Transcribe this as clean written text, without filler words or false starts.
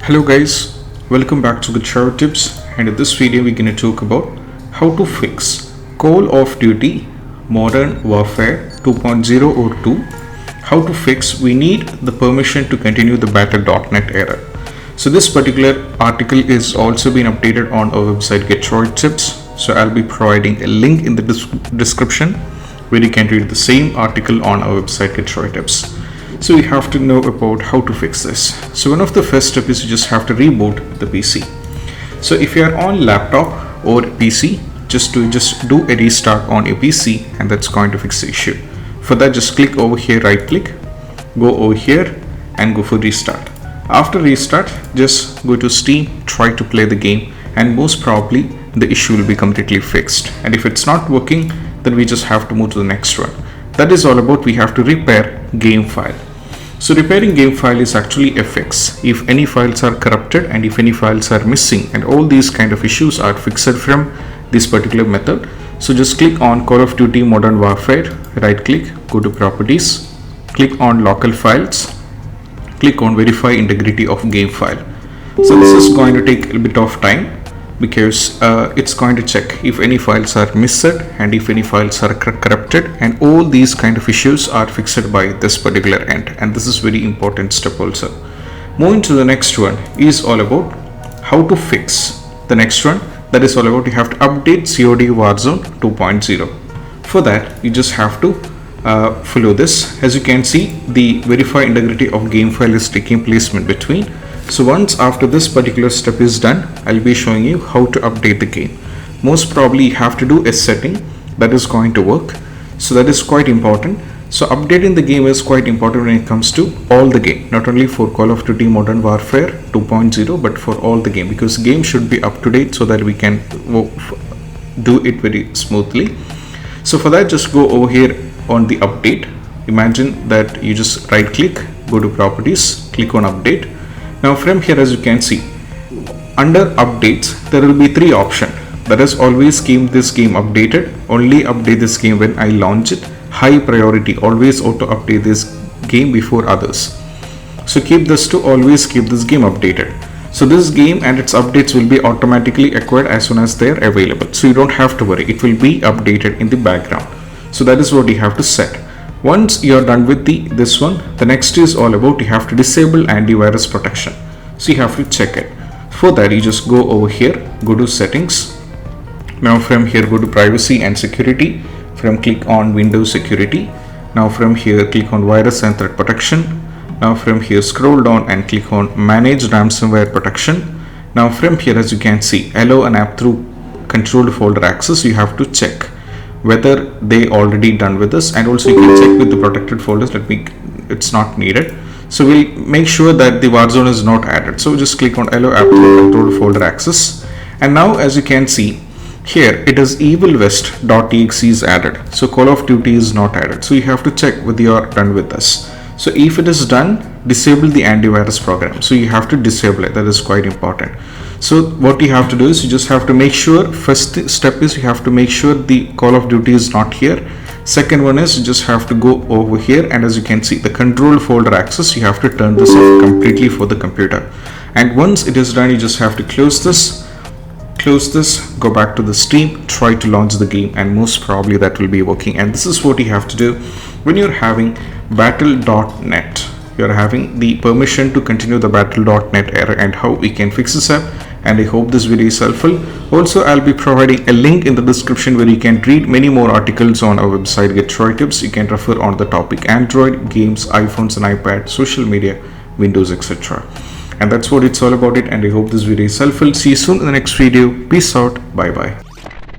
Hello guys, welcome back to Good Tips, and in this video we're going to talk about how to fix Call of Duty Modern Warfare 2.0 or 2. How to fix we need the permission to continue the battle.net error. So this particular article is also been updated on our website Get Tips. So I'll be providing a link in the description where you can read the same article on our website Get Tips. So we have to know about how to fix this. So one of the first steps is you just have to reboot the PC. So if you are on laptop or PC, just do a restart on a PC, and that's going to fix the issue. For that, just click over here, right click, go over here and go for restart. After restart, just go to Steam, try to play the game, and most probably the issue will be completely fixed. And if it's not working, then we just have to move to the next one. That is all about we have to repair game file. So repairing game file is actually a fix. If any files are corrupted and if any files are missing, and all these kind of issues are fixed from this particular method. So just click on Call of Duty Modern Warfare, right click, go to properties, click on local files, click on verify integrity of game file. So this is going to take a bit of time because it's going to check if any files are missed and if any files are corrupted, and all these kind of issues are fixed by this particular end, and this is very important step also. Moving to the next one is all about how to fix the next one. That is all about you have to update COD Warzone 2.0. For that you just have to follow this. As you can see, the verify integrity of game file is taking place in between. So once after this particular step is done, I'll be showing you how to update the game. Most probably you have to do a setting that is going to work. So that is quite important. So updating the game is quite important when it comes to all the game, not only for Call of Duty Modern Warfare 2.0 but for all the game, because game should be up to date so that we can do it very smoothly. So for that, just go over here on the update. Imagine that you just right click, go to properties, click on update. Now from here, as you can see, under updates there will be three options. That is always keep this game updated, only update this game when I launch it, high priority, always auto update this game before others. So keep this to always keep this game updated. So this game and its updates will be automatically acquired as soon as they are available. So you don't have to worry, it will be updated in the background. So that is what you have to set. Once you are done with this one, the next is all about you have to disable antivirus protection. So you have to check it. For that, you just go over here, go to settings. Now from here, go to privacy and security. From click on Windows security. Now from here, click on virus and threat protection. Now from here, scroll down and click on manage ransomware protection. Now from here, as you can see, allow an app through controlled folder access. You have to check whether they already done with this, and also you can check with the protected folders. It's not needed. So we'll make sure that the Warzone is not added. So just click on allow app through controlled folder access, and now as you can see here, it is evilwest.exe is added. So Call of Duty is not added. So you have to check whether you are done with this. So if it is done, disable the antivirus program. So you have to disable it. That is quite important. So what you have to do is you just have to make sure, first step is you have to make sure the Call of Duty is not here. Second one is you just have to go over here, and as you can see, the control folder access, you have to turn this off completely for the computer. And once it is done, you just have to close this, go back to the Steam, try to launch the game, and most probably that will be working. And this is what you have to do when you're having battle.net. You're having the permission to continue the battle.net error, and how we can fix this up. And I hope this video is helpful. Also, I'll be providing a link in the description where you can read many more articles on our website Get Tips. You can refer on the topic Android, games, iPhones and iPad, social media, Windows, etc. And that's what it's all about it, and I hope this video is helpful. See you soon in the next video. Peace out. Bye bye.